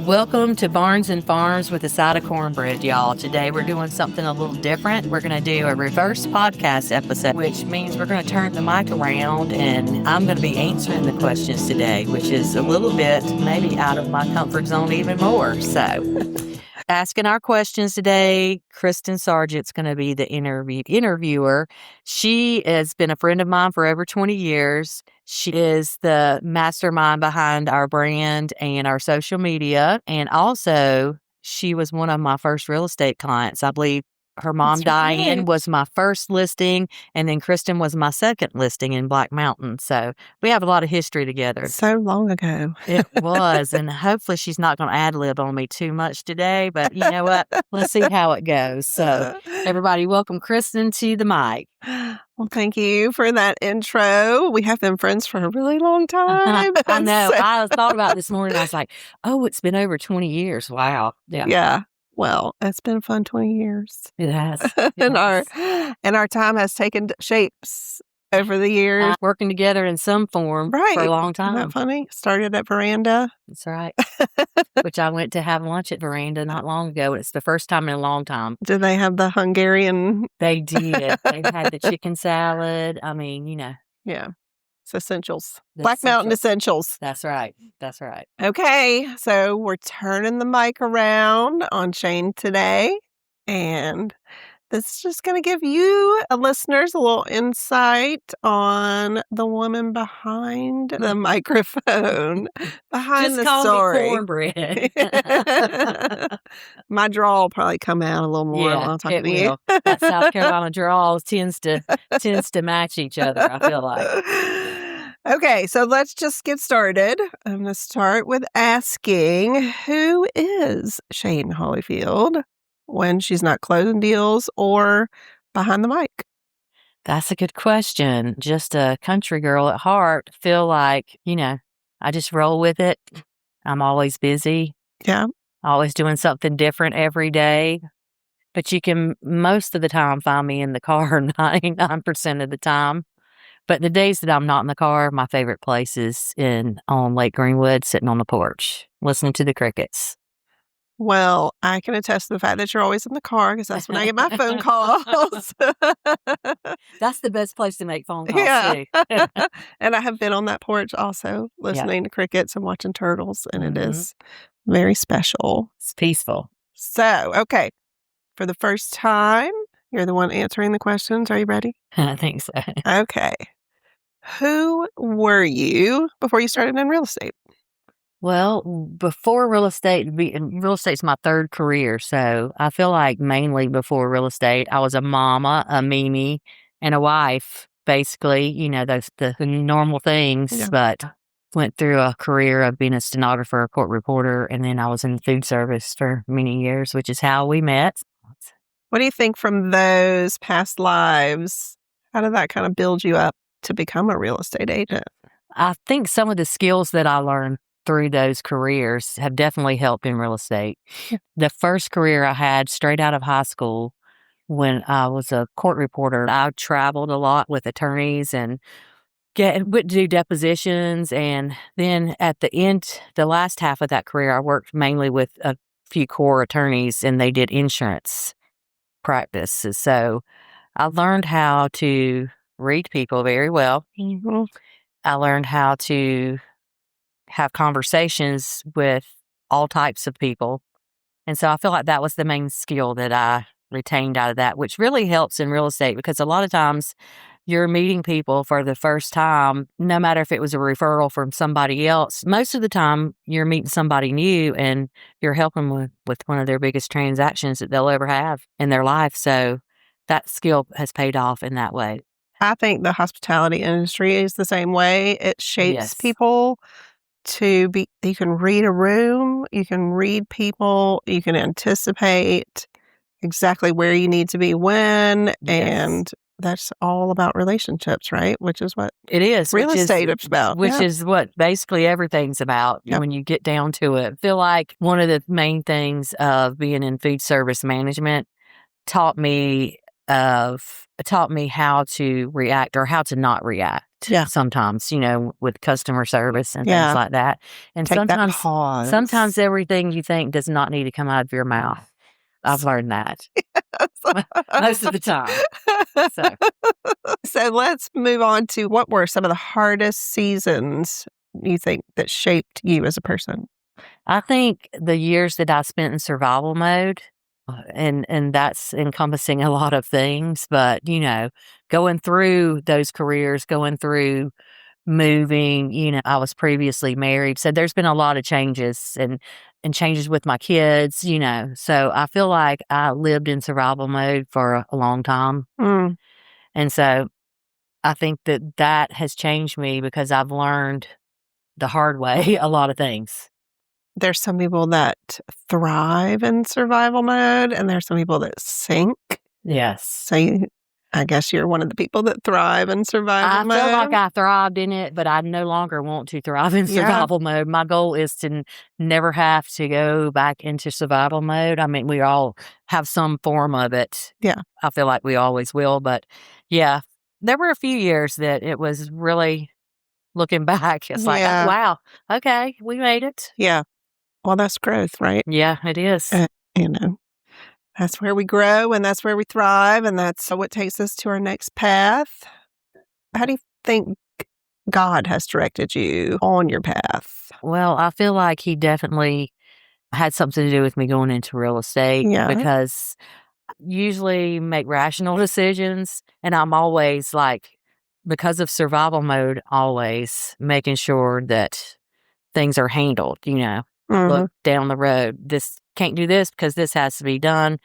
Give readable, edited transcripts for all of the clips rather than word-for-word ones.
Welcome to Barns and Farms with a side of cornbread, y'all. Today we're doing something a little different. We're going to do a reverse podcast episode, which means we're going to turn the mic around and I'm going to be answering the questions today, which is a little bit maybe out of my comfort zone even more. So asking our questions today, Kristen Sargent's going to be the interviewer. She has been a friend of mine for over 20 years. She is the mastermind behind our brand and our social media. And also, she was one of my first real estate clients. I believe her mom, Diane, was my first listing, and then Kristen was my second listing in Black Mountain. So we have a lot of history together. So long ago. It was, and hopefully she's not going to ad-lib on me too much today, but you know what? Let's see how it goes. So everybody, welcome Kristen to the mic. Well, thank you for that intro. We have been friends for a really long time. I know. I thought about this morning. I was like, oh, it's been over 20 years. Wow. Yeah. Well, it's been a fun 20 years. It has. And our time has taken shapes over the years. Working together in some form for a long time. Isn't that funny? Started at Veranda. That's right. Which I went to have lunch at Veranda not long ago. It's the first time in a long time. Did they have the Hungarian? They did. They had the chicken salad. I mean, you know. Yeah. It's essentials. Black Mountain essentials. That's right. That's right. Okay. So we're turning the mic around on Shayne today. And this is just going to give you, listeners, a little insight on the woman behind the microphone, behind just the story. Me cornbread. My draw will probably come out a little more while I'm talking to you. That South Carolina draw tends to match each other, I feel like. Okay, so let's just get started. I'm going to start with asking, who is Shayne Hollifield when she's not closing deals or behind the mic? That's a good question. Just a country girl at heart. Feel like, I just roll with it. I'm always busy. Yeah. Always doing something different every day. But you can most of the time find me in the car 99% of the time. But the days that I'm not in the car, my favorite place is on Lake Greenwood, sitting on the porch, listening to the crickets. Well, I can attest to the fact that you're always in the car because that's when I get my phone calls. That's the best place to make phone calls, too. And I have been on that porch also, listening to crickets and watching turtles, and it is very special. It's peaceful. So, okay, for the first time, you're the one answering the questions. Are you ready? I think so. Okay. Who were you before you started in real estate? Well, before real estate, real estate's my third career. So I feel like mainly before real estate, I was a mama, a Mimi, and a wife, basically, the normal things, but went through a career of being a stenographer, a court reporter, and then I was in the food service for many years, which is how we met. What do you think from those past lives? How did that kind of build you up to become a real estate agent? I think some of the skills that I learned through those careers have definitely helped in real estate. The first career I had straight out of high school when I was a court reporter, I traveled a lot with attorneys and would do depositions. And then at the end, the last half of that career, I worked mainly with a few core attorneys and they did insurance practices. So I learned how to read people very well. Mm-hmm. I learned how to have conversations with all types of people. And so I feel like that was the main skill that I retained out of that, which really helps in real estate because a lot of times you're meeting people for the first time, no matter if it was a referral from somebody else. Most of the time you're meeting somebody new and you're helping with one of their biggest transactions that they'll ever have in their life. So that skill has paid off in that way. I think the hospitality industry is the same way. It shapes people to be, you can read a room, you can read people, you can anticipate exactly where you need to be when, and that's all about relationships, right? Which is what it is. Real estate is about. Which is what basically everything's about when you get down to it. I feel like one of the main things of being in food service management taught me how to react or how to not react. sometimes, with customer service and things Yeah. like that. And Take that sometimes pause. everything you think does not need to come out of your mouth. I've learned that most of the time. So let's move on to what were some of the hardest seasons you think that shaped you as a person? I think the years that I spent in survival mode, and that's encompassing a lot of things, but, going through those careers, going through moving, I was previously married. So there's been a lot of changes and changes with my kids, So I feel like I lived in survival mode for a long time. Mm. And so I think that has changed me because I've learned the hard way a lot of things. There's some people that thrive in survival mode, and there's some people that sink. Yes. So I guess you're one of the people that thrive in survival mode. I feel like I thrived in it, but I no longer want to thrive in survival mode. My goal is to never have to go back into survival mode. I mean, we all have some form of it. Yeah. I feel like we always will, but yeah, there were a few years that it was really, looking back, it's like, oh, wow, okay, we made it. Yeah. Well, that's growth, right? Yeah, it is. That's where we grow and that's where we thrive, and that's what takes us to our next path. How do you think God has directed you on your path? Well, I feel like he definitely had something to do with me going into real estate because I usually make rational decisions, and I'm always like, because of survival mode, always making sure that things are handled, look down the road. This can't do this because this has to be done,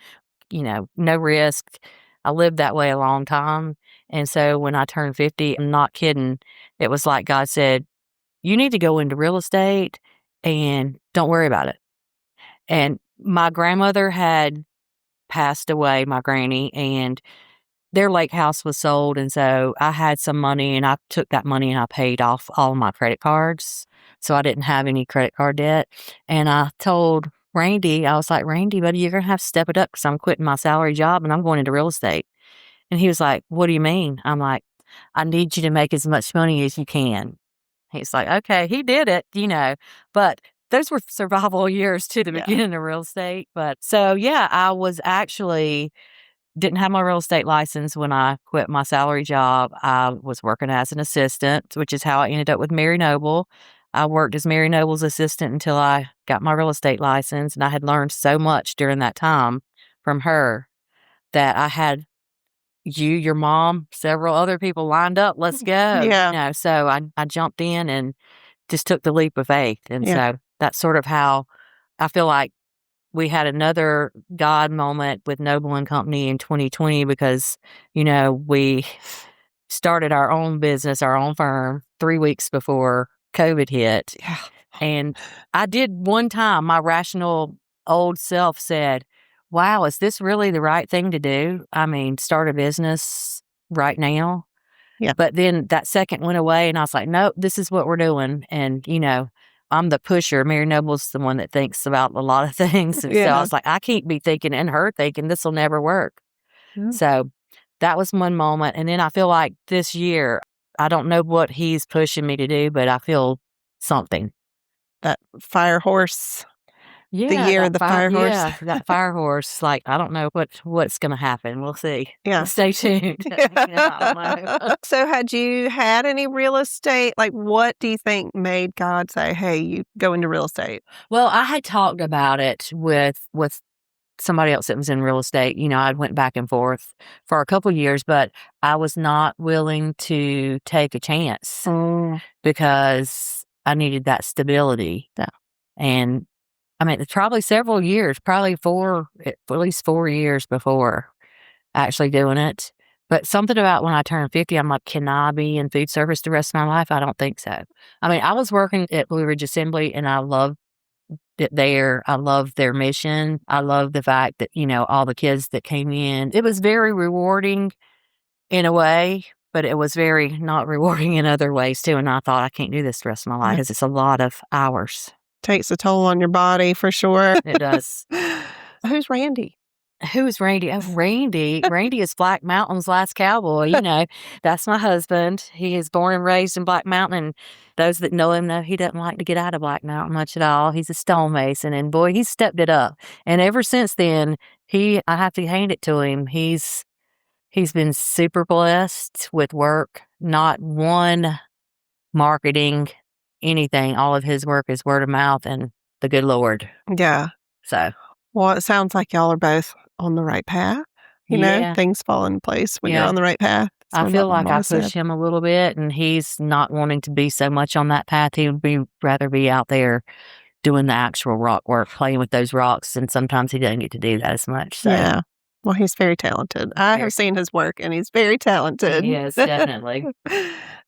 no risk. I lived that way a long time. And so when I turned 50, I'm not kidding. It was like God said, you need to go into real estate and don't worry about it. And my grandmother had passed away, my granny, and their lake house was sold. And so I had some money, and I took that money and I paid off all my credit cards. So I didn't have any credit card debt. And I told Randy, I was like, Randy, buddy, you're going to have to step it up because I'm quitting my salary job and I'm going into real estate. And he was like, what do you mean? I'm like, I need you to make as much money as you can. He's like, okay, he did it, but those were survival years to the beginning of real estate. But so, yeah, I was actually didn't have my real estate license when I quit my salary job. I was working as an assistant, which is how I ended up with Mary Noble. I worked as Mary Noble's assistant until I got my real estate license, and I had learned so much during that time from her that I had your mom, several other people lined up. Let's go. Yeah. So I jumped in and just took the leap of faith. And so that's sort of how I feel like we had another God moment with Noble Company in 2020 because, we started our own business, our own firm 3 weeks before COVID hit. Yeah. And I did one time, my rational old self said, wow, is this really the right thing to do? I mean, start a business right now. Yeah. But then that second went away and I was like, nope, this is what we're doing. And, I'm the pusher. Mary Noble's the one that thinks about a lot of things. And so I was like, I can't be thinking and her thinking this will never work. So that was one moment. And then I feel like this year, I don't know what he's pushing me to do, but I feel something. That fire horse. Yeah. The year of the fire horse. Yeah, that fire horse. Like, I don't know what's going to happen. We'll see. Yeah. Stay tuned. I don't know. So had you had any real estate? Like, what do you think made God say, hey, you go into real estate? Well, I had talked about it with somebody else that was in real estate. I went back and forth for a couple of years, but I was not willing to take a chance because I needed that stability. Yeah. And I mean, it's probably several years, probably at least 4 years before actually doing it. But something about when I turned 50, I'm like, can I be in food service the rest of my life? I don't think so. I mean, I was working at Blue Ridge Assembly and I loved it there. I loved their mission. I loved the fact that, all the kids that came in, it was very rewarding in a way, but it was very not rewarding in other ways too. And I thought, I can't do this the rest of my life because it's a lot of hours. Takes a toll on your body for sure. It does. Who's Randy? Who's Randy? Oh, Randy. Randy is Black Mountain's last cowboy. That's my husband. He is born and raised in Black Mountain. And those that know him know he doesn't like to get out of Black Mountain much at all. He's a stonemason, and boy, he's stepped it up. And ever since then, I have to hand it to him. He's been super blessed with work. Not one marketing, anything. All of his work is word of mouth and the good Lord. Yeah. So. Well, it sounds like y'all are both on the right path. Things fall in place when you're on the right path. I feel like I push him a little bit, and he's not wanting to be so much on that path. He would rather be out there doing the actual rock work, playing with those rocks, and sometimes he doesn't get to do that as much. So. Yeah. Well, he's very talented. I have seen his work, and he's very talented. Yes, definitely.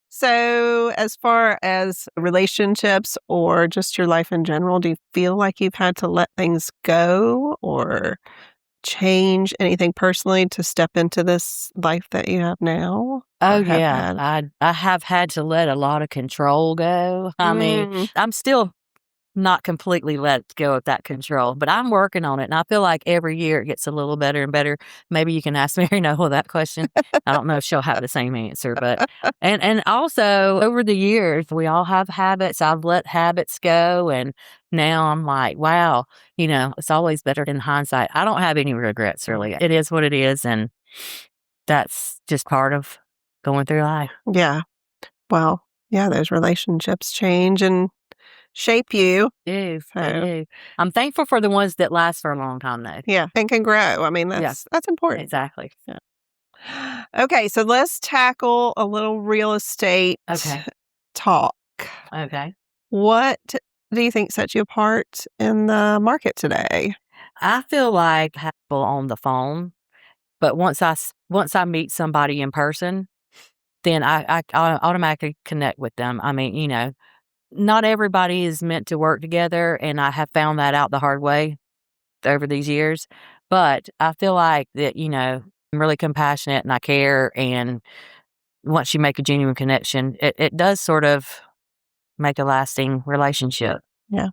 So, as far as relationships or just your life in general, do you feel like you've had to let things go or change anything personally to step into this life that you have now? Oh, yeah. I have had to let a lot of control go. I mean, I'm still not completely let go of that control, but I'm working on it. And I feel like every year it gets a little better and better. Maybe you can ask Mary Noble that question. I don't know if she'll have the same answer, but, and also over the years, we all have habits. I've let habits go. And now I'm like, wow, it's always better in hindsight. I don't have any regrets, really. It is what it is. And that's just part of going through life. Yeah. Well, yeah, those relationships change and shape you. They do. I'm thankful for the ones that last for a long time, though. Yeah, and can grow. I mean, that's important. Exactly. Yeah. Okay, so let's tackle a little real estate talk. Okay. What do you think sets you apart in the market today? I feel like people on the phone, but once I meet somebody in person, then I automatically connect with them. I mean, not everybody is meant to work together, and I have found that out the hard way over these years. But I feel like that, I'm really compassionate and I care. And once you make a genuine connection, it does sort of make a lasting relationship. Yeah.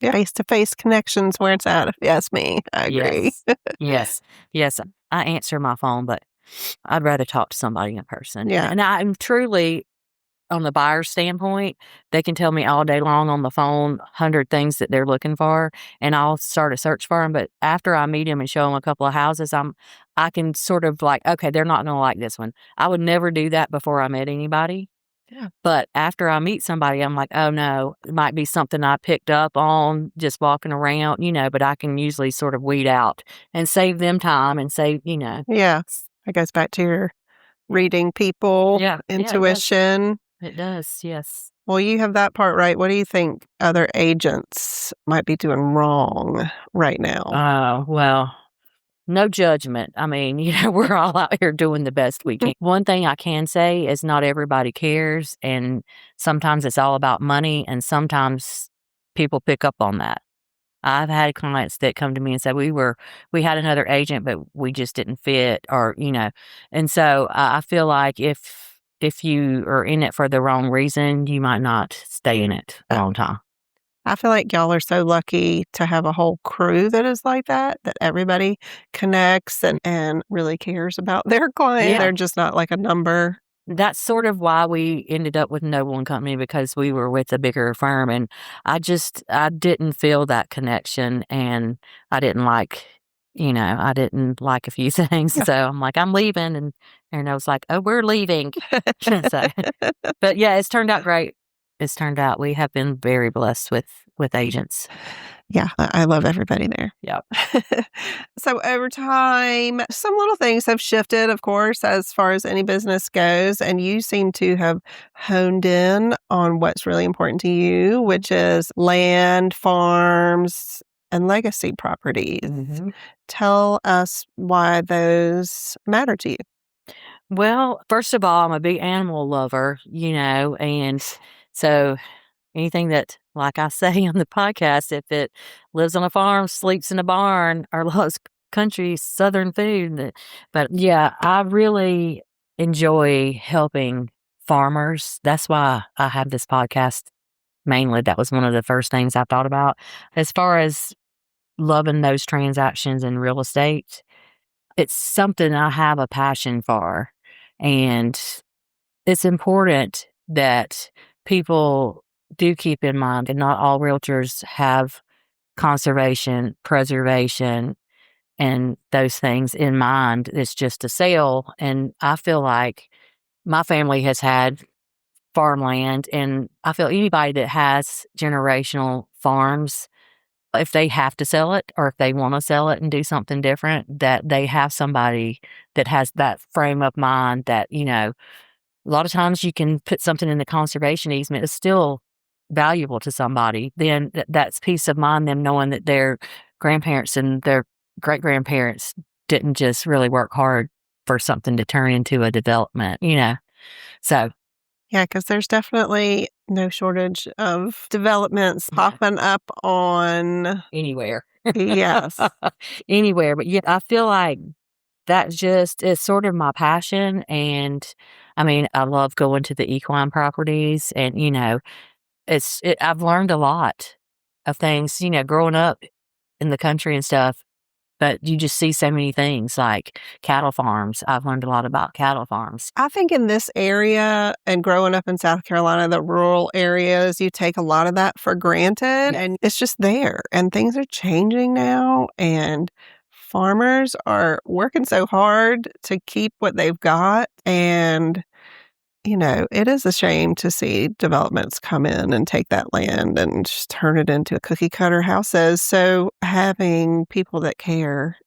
Face-to-face connections where it's at, if you ask me. I agree. Yes. I answer my phone, but I'd rather talk to somebody in person. Yeah. And I'm truly, on the buyer's standpoint, they can tell me all day long on the phone 100 things that they're looking for, and I'll start a search for them. But after I meet them and show them a couple of houses, I can sort of like, okay, they're not going to like this one. I would never do that before I met anybody. Yeah. But after I meet somebody, I'm like, oh no, it might be something I picked up on just walking around, but I can usually sort of weed out and save them time and save, Yeah. It goes back to your reading people, intuition. It does, yes. Well, you have that part right. What do you think other agents might be doing wrong right now? Oh, well, no judgment. I mean, we're all out here doing the best we can. One thing I can say is not everybody cares, and sometimes it's all about money, and sometimes people pick up on that. I've had clients that come to me and say, we had another agent, but we just didn't fit, or, and so I feel like if you are in it for the wrong reason, you might not stay in it a long time. I feel like y'all are so lucky to have a whole crew that is like that everybody connects and really cares about their client. Yeah. They're just not like a number. That's sort of why we ended up with Noble Company, because we were with a bigger firm, and I didn't feel that connection, and I didn't like, I didn't like a few things. So I'm like, I'm leaving, and I was like, oh, we're leaving. So, but yeah, it's turned out great. It's turned out we have been very blessed with agents. Yeah, I love everybody there. Yeah. So over time, some little things have shifted, of course, as far as any business goes. And you seem to have honed in on what's really important to you, which is land, farms, and legacy properties. Mm-hmm. Tell us why those matter to you. Well, first of all, I'm a big animal lover, and so anything that, like I say on the podcast, if it lives on a farm, sleeps in a barn, or loves country Southern food. But yeah, I really enjoy helping farmers. That's why I have this podcast mainly. That was one of the first things I thought about. As far as loving those transactions in real estate, it's something I have a passion for. And it's important that people do keep in mind that not all realtors have conservation, preservation, and those things in mind. It's just a sale. And I feel like my family has had farmland, and I feel anybody that has generational farms, if they have to sell it or if they want to sell it and do something different, that they have somebody that has that frame of mind that, a lot of times you can put something in the conservation easement. It's still valuable to somebody. Then that's peace of mind, them knowing that their grandparents and their great-grandparents didn't just really work hard for something to turn into a development, So, Yeah, because there's definitely no shortage of developments popping up on anywhere. Yes. Anywhere. But yeah, I feel like that just is sort of my passion. And I mean, I love going to the equine properties, and, I've learned a lot of things, growing up in the country and stuff. But you just see so many things like cattle farms. I've learned a lot about cattle farms. I think in this area and growing up in South Carolina, the rural areas, you take a lot of that for granted, and it's just there. And things are changing now, and farmers are working so hard to keep what they've got. And it is a shame to see developments come in and take that land and just turn it into cookie cutter houses. So having people that care,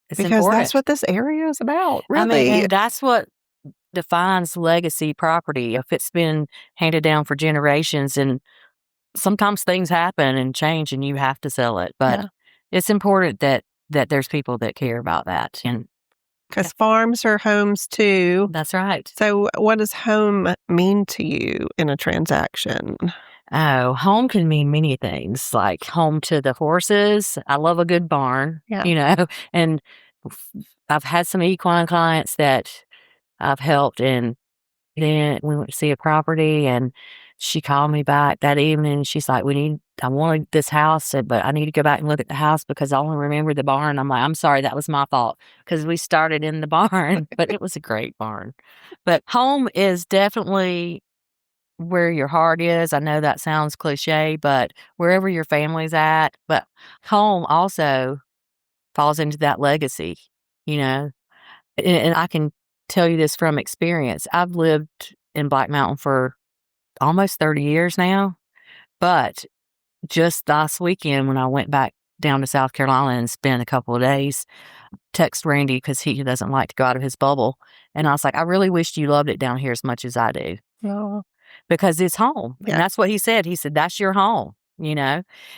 It's because important. that's what this area is about, I mean, really. and that's what defines legacy property. If it's been handed down for generations, and sometimes things happen and change and you have to sell it. But it's important that there's people that care about that. And because farms are homes too. that's right. So what does home mean to you in a transaction? Oh, home can mean many things, like home to the horses. I love a good barn, and I've had some equine clients that I've helped, and then we went to see a property, and she called me back that evening. She's like, I wanted this house, but I need to go back and look at the house because I only remember the barn. I'm like, I'm sorry, that was my fault, because we started in the barn, but it was a great barn. But home is definitely where your heart is. I know that sounds cliche, but wherever your family's at. But home also falls into that legacy, and I can tell you this from experience. I've lived in Black Mountain for almost 30 years now, but just last weekend when I went back down to South Carolina and spent a couple of days, text Randy because he doesn't like to go out of his bubble. And I was like, I really wished you loved it down here as much as I do. Oh. Because it's home. Yeah. And that's what he said. He said, that's your home,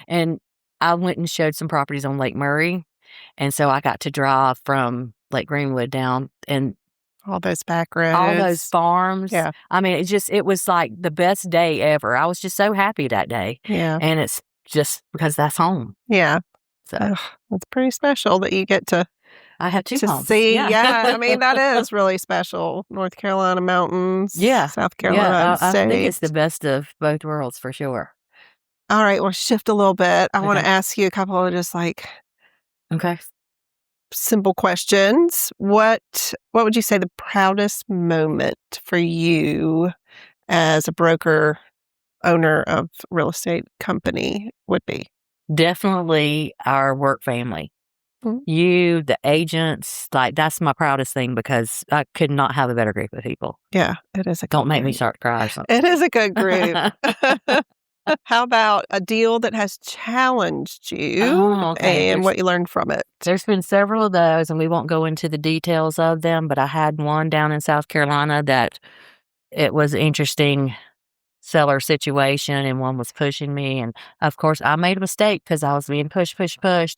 And I went and showed some properties on Lake Murray. And so I got to drive from Lake Greenwood down, and all those back roads, all those farms. Yeah. I mean, it was like the best day ever. I was just so happy that day. Yeah. And it's just because that's home. Yeah. So it's pretty special that you get to I have two homes. See. Yeah. I mean, that is really special. North Carolina mountains. Yeah. South Carolina I state. think it's the best of both worlds for sure. All right. Well, shift a little bit. I want to Okay. ask you a couple of just Okay. simple questions. What would you say the proudest moment for you as a broker, owner of real estate company would be? Definitely our work family. Mhm. You, the agents, that's my proudest thing, because I could not have a better group of people. Yeah, it is a good Don't make me group. start to cry or something. It is a good group. How about a deal that has challenged you and what you learned from it? There's been several of those, and we won't go into the details of them, but I had one down in South Carolina that it was interesting seller situation, and one was pushing me, and of course I made a mistake because I was being pushed,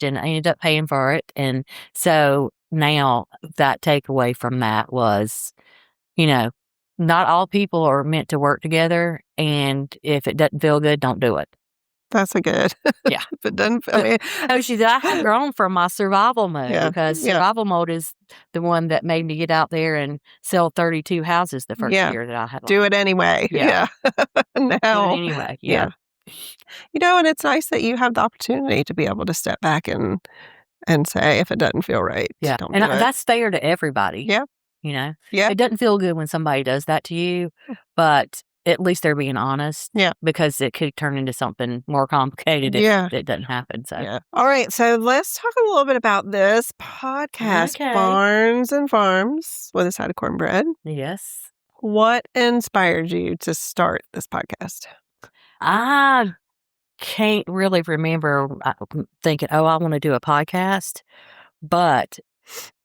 and I ended up paying for it. And so now that takeaway from that was, not all people are meant to work together, and if it doesn't feel good, don't do it. That's a good. Yeah. If it doesn't feel good. Oh, she said, I have grown from my survival mode, because survival mode is the one that made me get out there and sell 32 houses the first year that I had. Do it anyway. Yeah. Now. Do it anyway. Yeah. And it's nice that you have the opportunity to be able to step back and and say, if it doesn't feel right, don't do it. That's fair to everybody. Yeah. Yeah. It doesn't feel good when somebody does that to you, but at least they're being honest. Yeah. Because it could turn into something more complicated if it doesn't happen. So. Yeah. All right. So let's talk a little bit about this podcast, Barns and Farms with a Side of Cornbread. Yes. What inspired you to start this podcast? I can't really remember thinking, I want to do a podcast, but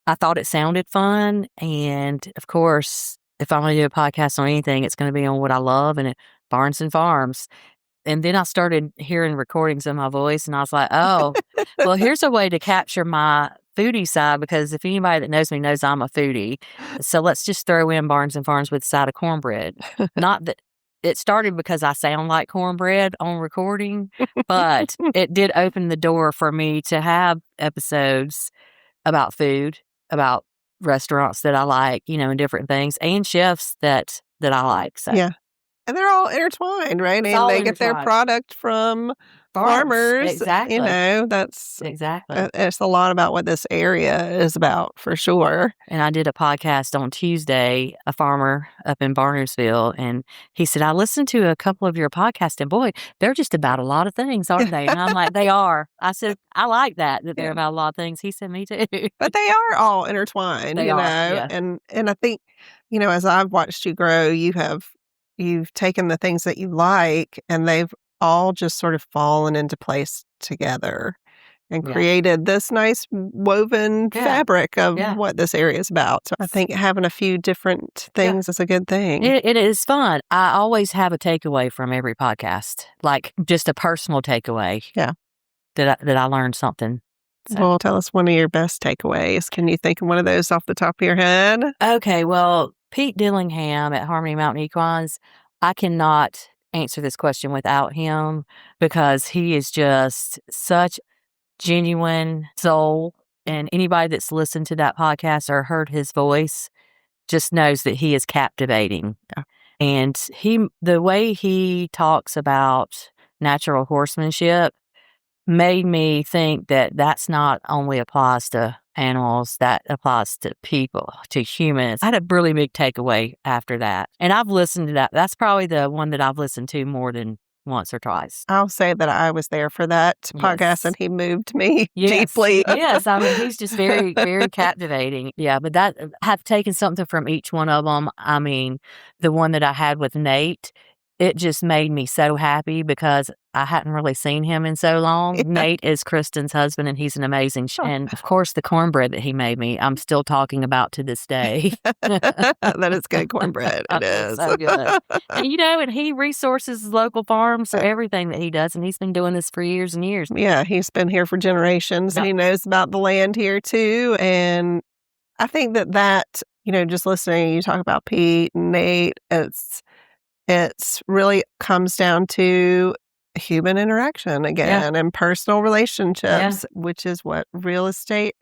I thought it sounded fun. And of course, if I'm going to do a podcast on anything, it's going to be on what I love, and Barns and Farms. And then I started hearing recordings of my voice, and I was like, oh, well, here's a way to capture my foodie side, because if anybody that knows me knows I'm a foodie. So let's just throw in Barns and Farms with a side of cornbread. Not that it started because I sound like cornbread on recording, but it did open the door for me to have episodes about food, about restaurants that I like, and different things, and chefs that I like. So. Yeah. And they're all intertwined, right? And they get their product from farmers. Exactly. That's exactly. It's a lot about what this area is about, for sure. And I did a podcast on Tuesday, a farmer up in Barnersville, and he said, I listened to a couple of your podcasts, and boy, they're just about a lot of things, aren't they? And I'm like, they are. I said, I like that they're about a lot of things. He said, me too. But they are all intertwined, they are, Yeah. And I think, as I've watched you grow, you've taken the things that you like, and they've all just sort of fallen into place together and created this nice woven fabric of what this area is about. So I think having a few different things is a good thing. It is fun. I always have a takeaway from every podcast, like just a personal takeaway. Yeah. That I learned something. So. Well, tell us one of your best takeaways. Can you think of one of those off the top of your head? Okay, well, Pete Dillingham at Harmony Mountain Equines, I cannot answer this question without him, because he is just such genuine soul, and anybody that's listened to that podcast or heard his voice just knows that he is captivating. Yeah. And the way he talks about natural horsemanship made me think that that's not only applies to animals, that applies to people, to humans. I had a really big takeaway after that. And I've listened to that. That's probably the one that I've listened to more than once or twice. I'll say that I was there for that podcast, and he moved me deeply. Yes, I mean, he's just very, very captivating. Yeah, but I've taken something from each one of them. I mean, the one that I had with Nate, it just made me so happy because I hadn't really seen him in so long. Yeah. Nate is Kristen's husband, and he's an amazing and of course, the cornbread that he made me, I'm still talking about to this day. That is good cornbread. It is. So good. And he resources local farms for everything that he does, and he's been doing this for years and years. Yeah, he's been here for generations, and he knows about the land here too. And I think that, just listening, you talk about Pete and Nate, it's really comes down to human interaction again and personal relationships, which is what real estate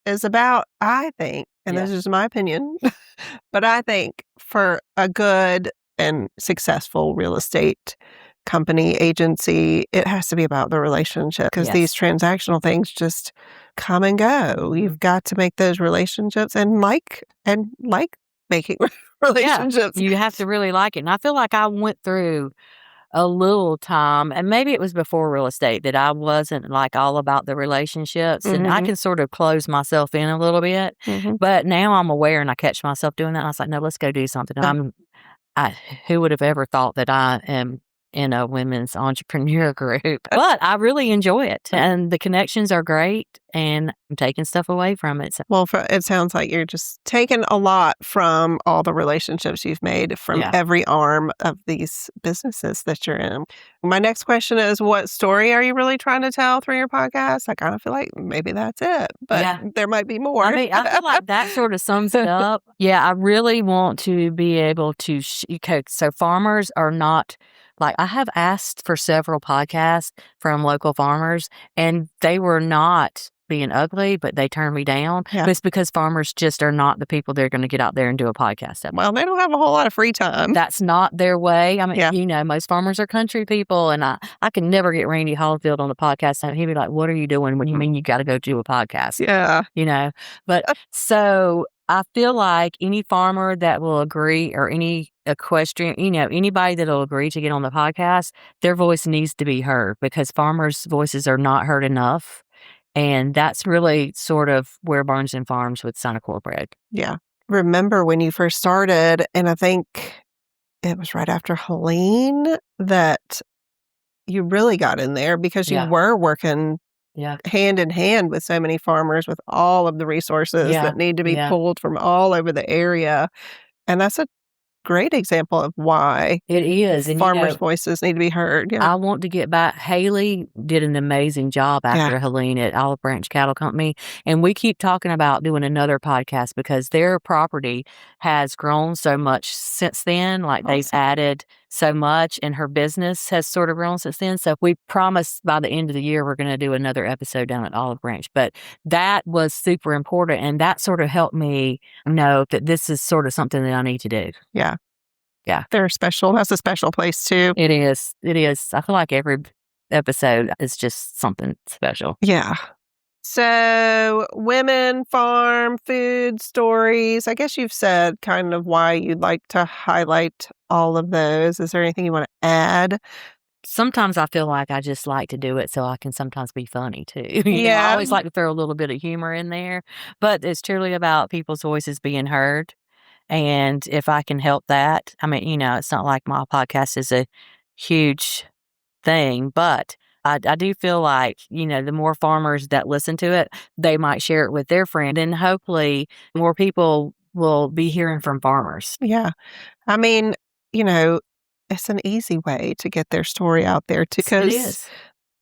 is about, I think. And this is my opinion. But I think for a good and successful real estate company, agency, it has to be about the relationship, because these transactional things just come and go. You've got to make those relationships and like making relationships. You have to really like it. And I feel like I went through a little time, and maybe it was before real estate, that I wasn't like all about the relationships, and I can sort of close myself in a little bit. But now I'm aware, and I catch myself doing that. And I was like, no, let's go do something. Who would have ever thought that I am in a women's entrepreneur group? But I really enjoy it, and the connections are great, and I'm taking stuff away from it. So. Well, it sounds like you're just taking a lot from all the relationships you've made from every arm of these businesses that you're in. My next question is, what story are you really trying to tell through your podcast? I kind of feel like maybe that's it, but there might be more. I mean, I feel like that sort of sums it up. Yeah, I really want to be able to, so farmers are not, like, I have asked for several podcasts from local farmers, and they were not being ugly, but they turn me down. Yeah. But it's because farmers just are not the people that are going to get out there and do a podcast episode. Well, they don't have a whole lot of free time. That's not their way. I mean, Yeah. you know, most farmers are country people, and I can never get Randy Hollifield on the podcast. And he'd be like, "What are you doing? What do you mean you got to go do a podcast?" Yeah. You know, but so I feel like any farmer that will agree, or any equestrian, you know, anybody that'll agree to get on the podcast, their voice needs to be heard, because farmers' voices are not heard enough. And that's really sort of where Barns and Farms with Sonacore bred. Yeah. Remember when you first started, and I think it was right after Helene that you really got in there, because you were working hand in hand with so many farmers with all of the resources that need to be pulled from all over the area. And that's a great example of why it is, and farmers' voices need to be heard. I want to get back. Haley did an amazing job after Helene at Olive Branch Cattle Company, and we keep talking about doing another podcast because their property has grown so much since then. Like they've added so much, and her business has sort of grown since then. So we promised by the end of the year we're going to do another episode down at Olive Branch. But that was super important, and that sort of helped me know that this is sort of something that I need to do. Yeah. Yeah. They're special. That's a special place too. It is. It is. I feel like every episode is just something special. Yeah. So, women, farm, food, stories. I guess you've said kind of why you'd like to highlight all of those. Is there anything you want to add? Sometimes I feel like I just like to do it so I can sometimes be funny too. You know, I always like to throw a little bit of humor in there, but it's truly about people's voices being heard. And if I can help that, I mean, you know, it's not like my podcast is a huge thing, but I do feel like, you know, the more farmers that listen to it, they might share it with their friend, and hopefully more people will be hearing from farmers. Yeah. I mean, you know, it's an easy way to get their story out there too, because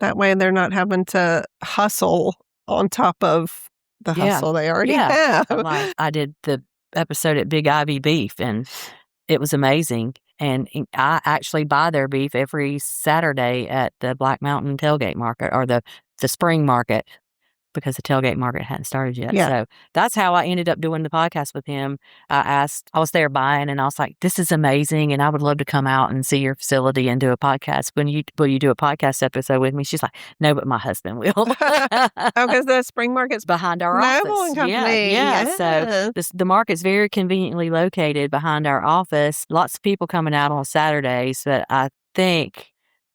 that way they're not having to hustle on top of the hustle they already have. Like I did the episode at Big Ivy Beef, and it was amazing. And I actually buy their beef every Saturday at the Black Mountain Tailgate Market, or the spring market, because the tailgate market hadn't started yet. Yeah. So that's how I ended up doing the podcast with him. I was there buying, and I was like, this is amazing, and I would love to come out and see your facility and do a podcast. Will you do a podcast episode with me? She's like, no, but my husband will. Oh, because the spring market's behind our Noble office. Company. Yeah. So the market's very conveniently located behind our office. Lots of people coming out on Saturdays, but I think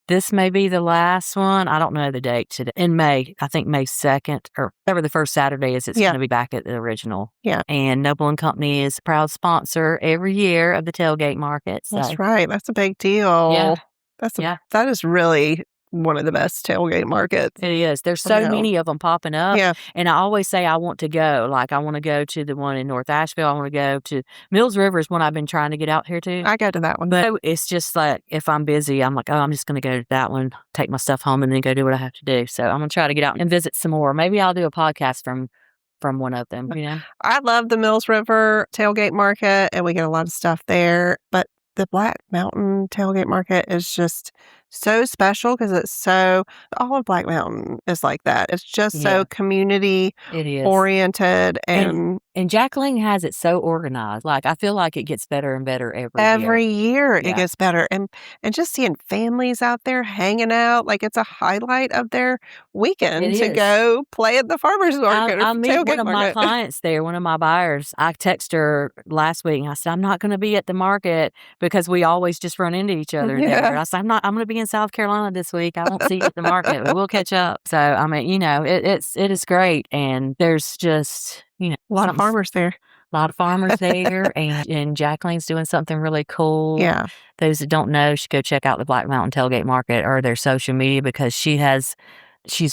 this may be the last one. I don't know the date today. In May, I think May 2nd, or whatever the first Saturday is, it's going to be back at the original. Yeah. And Noble Company is a proud sponsor every year of the tailgate market. So. That's right. That's a big deal. Yeah. That is really one of the best tailgate markets. It is. There's so many of them popping up. Yeah. And I always say I want to go. Like, I want to go to the one in North Asheville. I want to go to Mills River is one I've been trying to get out here to. I go to that one. But it's just like, if I'm busy, I'm like, oh, I'm just going to go to that one, take my stuff home, and then go do what I have to do. So I'm going to try to get out and visit some more. Maybe I'll do a podcast from one of them, you know? I love the Mills River tailgate market, and we get a lot of stuff there. But the Black Mountain tailgate market is just so special, because it's so, all of Black Mountain is like that. It's just so community oriented, and Jacqueline has it so organized. Like, I feel like it gets better and better every year. It gets better, and just seeing families out there hanging out, like it's a highlight of their weekend to go play at the farmers market. I meet one of my clients there, one of my buyers. I text her last week, and I said, I'm not going to be at the market because we always just run into each other there. I said, I'm going to be in South Carolina this week. I won't see you at the market, but we'll catch up. So, I mean, you know, it is great. And there's just, you know, a lot of farmers there. A lot of farmers there. And Jacqueline's doing something really cool. Yeah. Those that don't know should go check out the Black Mountain Tailgate Market or their social media, because she's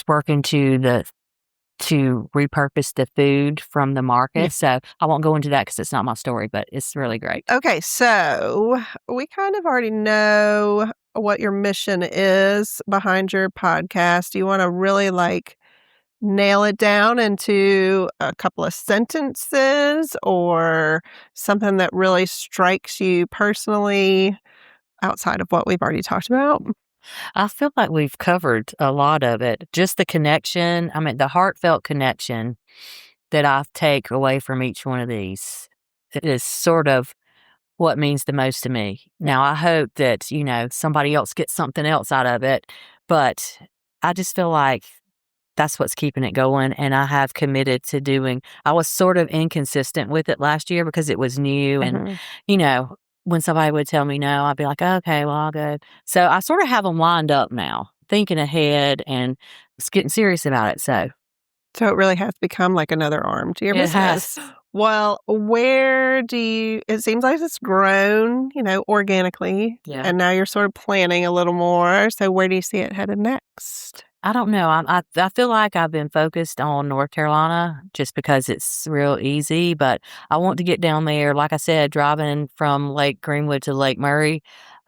working to repurpose the food from the market. Yeah. So I won't go into that because it's not my story, but it's really great. Okay, so we kind of already know what your mission is behind your podcast. Do you want to really nail it down into a couple of sentences, or something that really strikes you personally outside of what we've already talked about? I feel like we've covered a lot of it. Just the connection, the heartfelt connection that I take away from each one of these is sort of what means the most to me. Now, I hope that, somebody else gets something else out of it, but I just feel like that's what's keeping it going, and I have committed to doing. I was sort of inconsistent with it last year because it was new, and, when somebody would tell me no, I'd be like, "Okay, well, I'll go." So I sort of have them lined up now, thinking ahead and just getting serious about it, so. So it really has become like another arm to your It business. has. Well, it seems like it's grown, organically. Yeah. And now you're sort of planning a little more. So where do you see it headed next? I don't know. I feel like I've been focused on North Carolina just because it's real easy, but I want to get down there. Like I said, driving from Lake Greenwood to Lake Murray,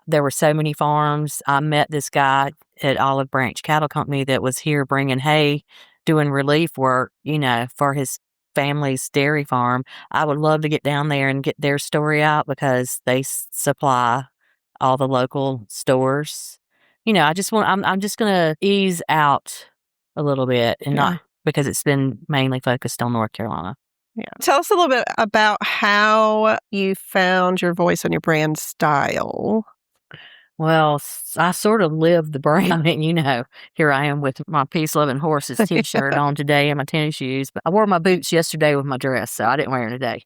there were so many farms. I met this guy at Olive Branch Cattle Company that was here bringing hay, doing relief work, for his family's dairy farm. I would love to get down there and get their story out because they supply all the local stores. I'm just gonna ease out a little bit and not because it's been mainly focused on North Carolina. Yeah. Tell us a little bit about how you found your voice and your brand style. Well, I sort of live the brand. Here I am with my Peace Loving Horses T-shirt on today and my tennis shoes. But I wore my boots yesterday with my dress, so I didn't wear it today.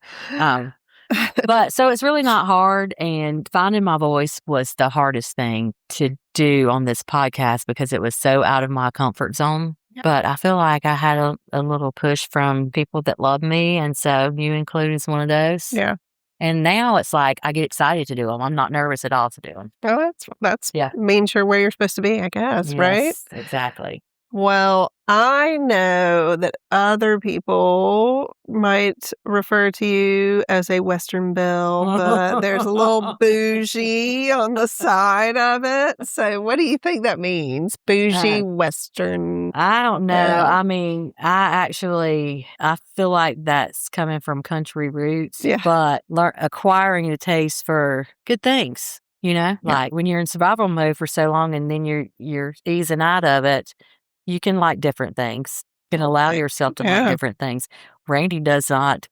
But so it's really not hard, and finding my voice was the hardest thing to do on this podcast because it was so out of my comfort zone. Yep. But I feel like I had a little push from people that love me, and so you included as one of those. Yeah. And now it's like I get excited to do them. I'm not nervous at all to do them. Oh, that's means you're where you're supposed to be, I guess, right? Yes, exactly. Well, I know that other people might refer to you as a Western belle, but there's a little bougie on the side of it. So what do you think that means? Bougie Western. I don't know. I feel like that's coming from country roots, but acquiring a taste for good things, like when you're in survival mode for so long and then you're easing out of it. You can like different things. You can allow yourself to like different things. Randy does not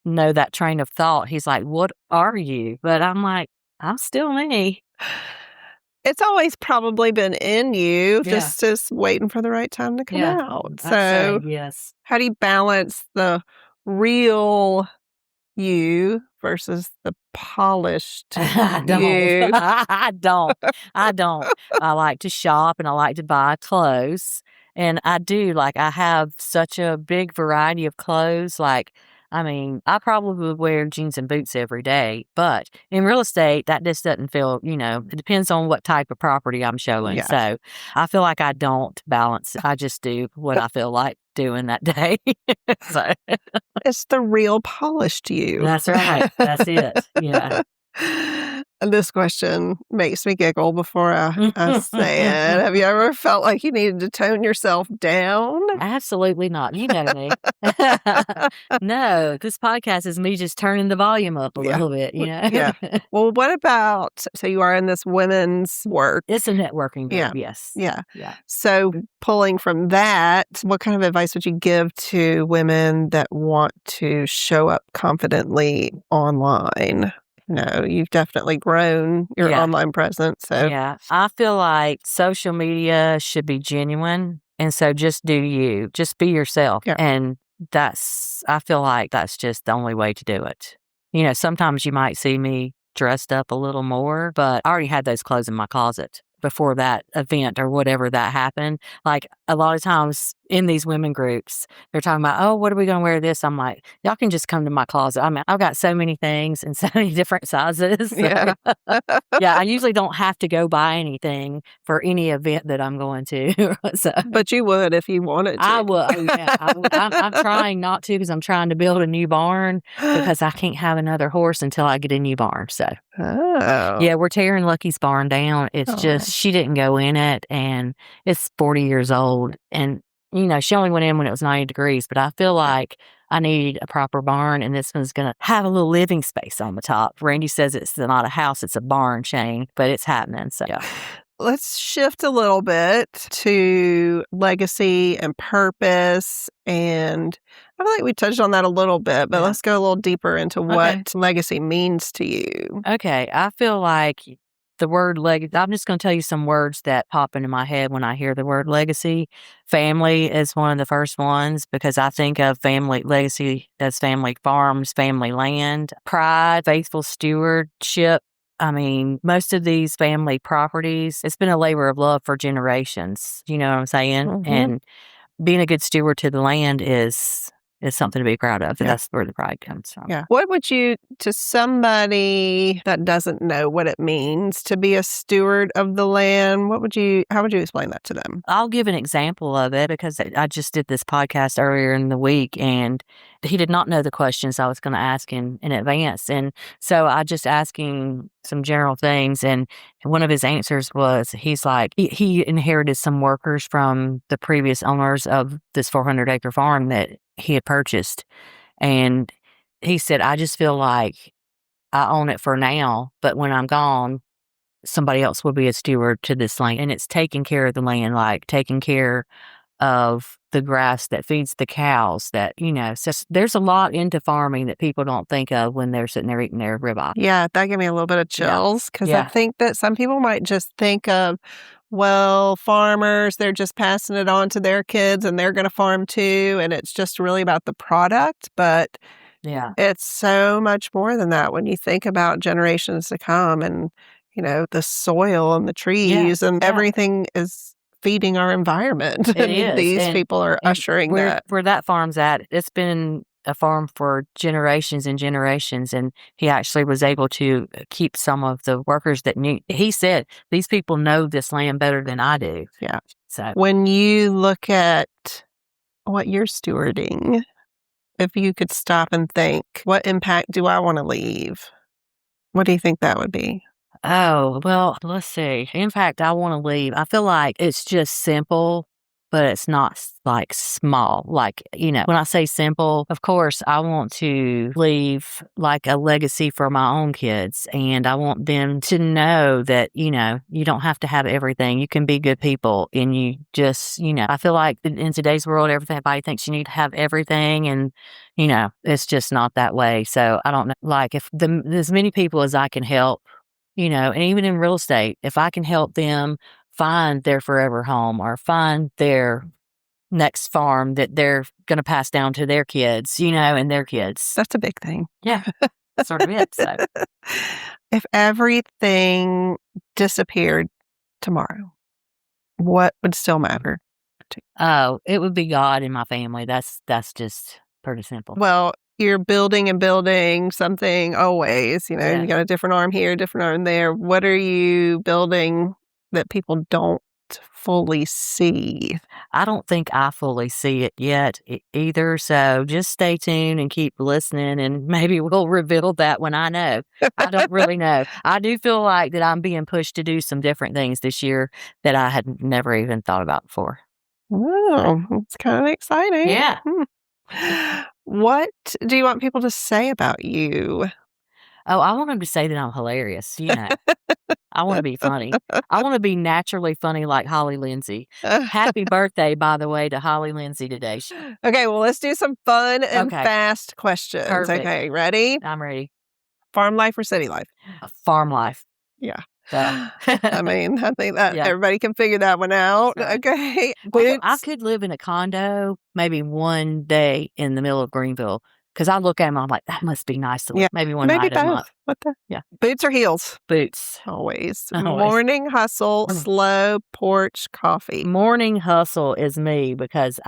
know that train of thought. He's like, "What are you?" But I'm like, "I'm still me." It's always probably been in you, just waiting for the right time to come out. So, yes. How do you balance the real you versus the polished I don't. you? I don't. I like to shop and I like to buy clothes. And I do. I have such a big variety of clothes. I probably would wear jeans and boots every day. But in real estate, that just doesn't feel, it depends on what type of property I'm showing. Yeah. So I feel like I don't balance. I just do what I feel like doing that day. So it's the real polished you. That's right. That's it. Yeah. This question makes me giggle before I say it. Have you ever felt like you needed to tone yourself down? Absolutely not. You know me. No, this podcast is me just turning the volume up a little bit, Yeah. Well, what about, so you are in this women's work. It's a networking group, yes. Yeah. So pulling from that, what kind of advice would you give to women that want to show up confidently online? You've definitely grown your online presence. So yeah, I feel like social media should be genuine. And so just do you. Just be yourself. Yeah. And I feel like that's just the only way to do it. Sometimes you might see me dressed up a little more, but I already had those clothes in my closet before that event or whatever that happened. A lot of times in these women groups, they're talking about, "Oh, what are we going to wear this?" I'm like, y'all can just come to my closet. I've got so many things and so many different sizes. Yeah. I usually don't have to go buy anything for any event that I'm going to. So, but you would if you wanted to. I would. Oh, yeah, I would. I'm trying not to because I'm trying to build a new barn because I can't have another horse until I get a new barn. So, yeah, we're tearing Lucky's barn down. It's just, she didn't go in it and it's 40 years old. And she only went in when it was 90 degrees, but I feel like I need a proper barn, and this one's going to have a little living space on the top. Randy says it's not a house, it's a barn, Shayne, but it's happening. So let's shift a little bit to legacy and purpose. And I feel like we touched on that a little bit, but let's go a little deeper into what legacy means to you. Okay. I feel like the word legacy, I'm just going to tell you some words that pop into my head when I hear the word legacy. Family is one of the first ones because I think of family legacy as family farms, family land, pride, faithful stewardship. I mean, most of these family properties, it's been a labor of love for generations. You know what I'm saying? Mhm. And being a good steward to the land is something to be proud of. And that's where the pride comes from. Yeah. What would you, to somebody that doesn't know what it means to be a steward of the land, how would you explain that to them? I'll give an example of it because I just did this podcast earlier in the week and he did not know the questions I was going to ask in advance. And so I just asking some general things. And one of his answers was, he's like, he inherited some workers from the previous owners of this 400-acre farm that he had purchased. And he said, I just feel like I own it for now, but when I'm gone, somebody else will be a steward to this land. And it's taking care of the land, like taking care of the grass that feeds the cows that, so there's a lot into farming that people don't think of when they're sitting there eating their ribeye. Yeah, that gave me a little bit of chills because I think that some people might just think of, well, farmers, they're just passing it on to their kids and they're going to farm too. And it's just really about the product. But it's so much more than that when you think about generations to come and, the soil and the trees and everything is feeding our environment. It is. These people are ushering that. Where that farm's at, it's been a farm for generations and generations, and he actually was able to keep some of the workers that knew. He said, these people know this land better than I do. Yeah. So when you look at what you're stewarding, if you could stop and think, what impact do I want to leave? What do you think that would be? Oh, well, let's see. In fact, I want to leave. I feel like it's just simple, but it's not like small. Like, when I say simple, of course, I want to leave like a legacy for my own kids. And I want them to know that, you don't have to have everything. You can be good people. And you just, I feel like in today's world, everybody thinks you need to have everything. And, it's just not that way. So I don't know, like if as many people as I can help, and even in real estate, if I can help them find their forever home or find their next farm that they're going to pass down to their kids, and their kids. That's a big thing. Yeah, that's sort of it. So. If everything disappeared tomorrow, what would still matter? Oh, it would be God and my family. That's just pretty simple. Well, you're building and building something always, you got a different arm here, different arm there. What are you building that people don't fully see? I don't think I fully see it yet either. So just stay tuned and keep listening and maybe we'll reveal that when I know. I don't really know. I do feel like that I'm being pushed to do some different things this year that I had never even thought about before. Oh, it's kind of exciting. Yeah. What do you want people to say about you? Oh, I want them to say that I'm hilarious. I want to be funny. I want to be naturally funny like Holly Lindsay. Happy birthday, by the way, to Holly Lindsay today. Okay, well, let's do some fun and fast questions. Perfect. Okay, ready? I'm ready. Farm life or city life? Farm life. Yeah. So. I think that everybody can figure that one out. Right. Okay. I could live in a condo maybe one day in the middle of Greenville because I look at them, I'm like, that must be nice to live. Maybe one night a month. What the? Yeah. Boots or heels? Boots. Always. Morning hustle, slow porch coffee. Morning hustle is me because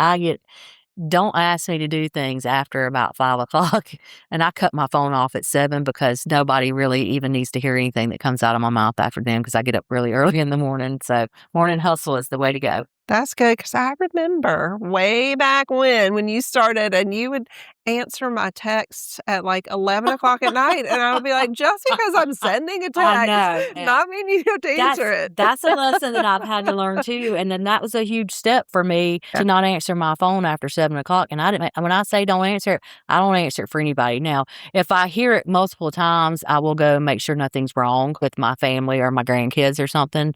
don't ask me to do things after about 5 o'clock. And I cut my phone off at 7 because nobody really even needs to hear anything that comes out of my mouth after them because I get up really early in the morning. So morning hustle is the way to go. That's good because I remember way back when you started and you would answer my texts at like 11 o'clock at night. And I would be like, just because I'm sending a I text, know. not mean you have to answer it. That's a lesson that I've had to learn too. And then that was a huge step for me to not answer my phone after 7 o'clock. And when I say don't answer it, I don't answer it for anybody. Now, if I hear it multiple times, I will go and make sure nothing's wrong with my family or my grandkids or something.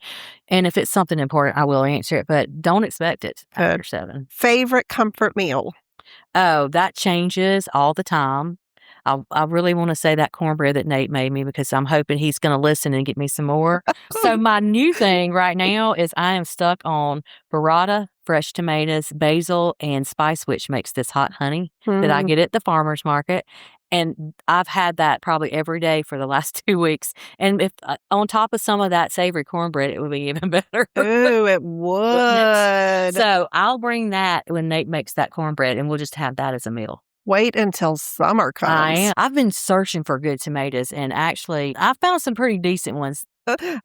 And if it's something important, I will answer it, but don't expect it after 7. Favorite comfort meal? Oh, that changes all the time. I really want to say that cornbread that Nate made me because I'm hoping he's going to listen and get me some more. So my new thing right now is I am stuck on burrata, fresh tomatoes, basil, and spice, which makes this hot honey that I get at the farmer's market. And I've had that probably every day for the last 2 weeks. And if on top of some of that savory cornbread, it would be even better. Ooh, it would. So I'll bring that when Nate makes that cornbread, and we'll just have that as a meal. Wait until summer comes. I am. I've been searching for good tomatoes, and actually, I found some pretty decent ones.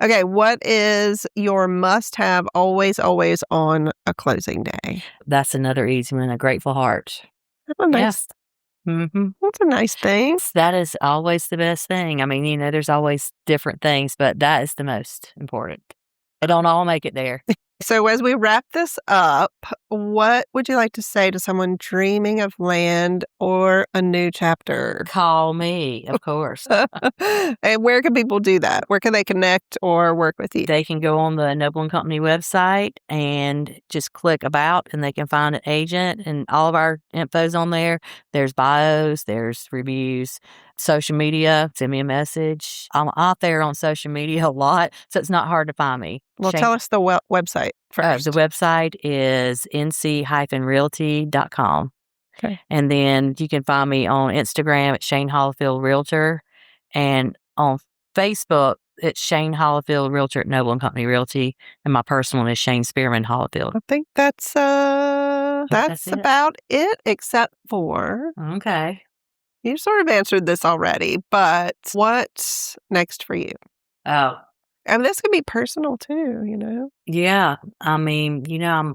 Okay, what is your must-have always on a closing day? That's another easy one, a Grateful Heart. That's a nice, that's a nice thing. That is always the best thing. I mean, there's always different things, but that is the most important. They don't all make it there. So as we wrap this up, what would you like to say to someone dreaming of land or a new chapter? Call me, of course. And where can people do that? Where can they connect or work with you? They can go on the Noble Company website and just click about, and they can find an agent, and all of our info's on there. There's bios, there's reviews, social media. Send me a message. I'm out there on social media a lot, so it's not hard to find me. Well, tell us the website first. The website is nc-realty.com. Okay. And then you can find me on Instagram at Shayne Hollifield Realtor, and on Facebook it's Shayne Hollifield Realtor at Noble Company Realty, and my personal one is Shayne Spearman Hollifield. I think that's about it, except for you sort of answered this already, but what's next for you? Oh. And this can be personal too, Yeah. I mean,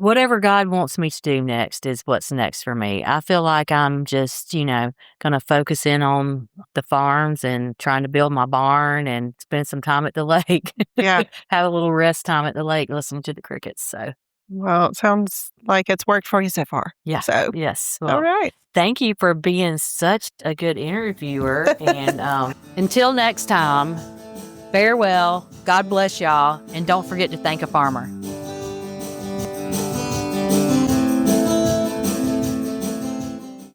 whatever God wants me to do next is what's next for me. I feel like I'm just, going to focus in on the farms and trying to build my barn and spend some time at the lake. Yeah. Have a little rest time at the lake, listening to the crickets. So. Well, it sounds like it's worked for you so far. Yeah. So, yes. Well, all right. Thank you for being such a good interviewer. And until next time, farewell. God bless y'all. And don't forget to thank a farmer.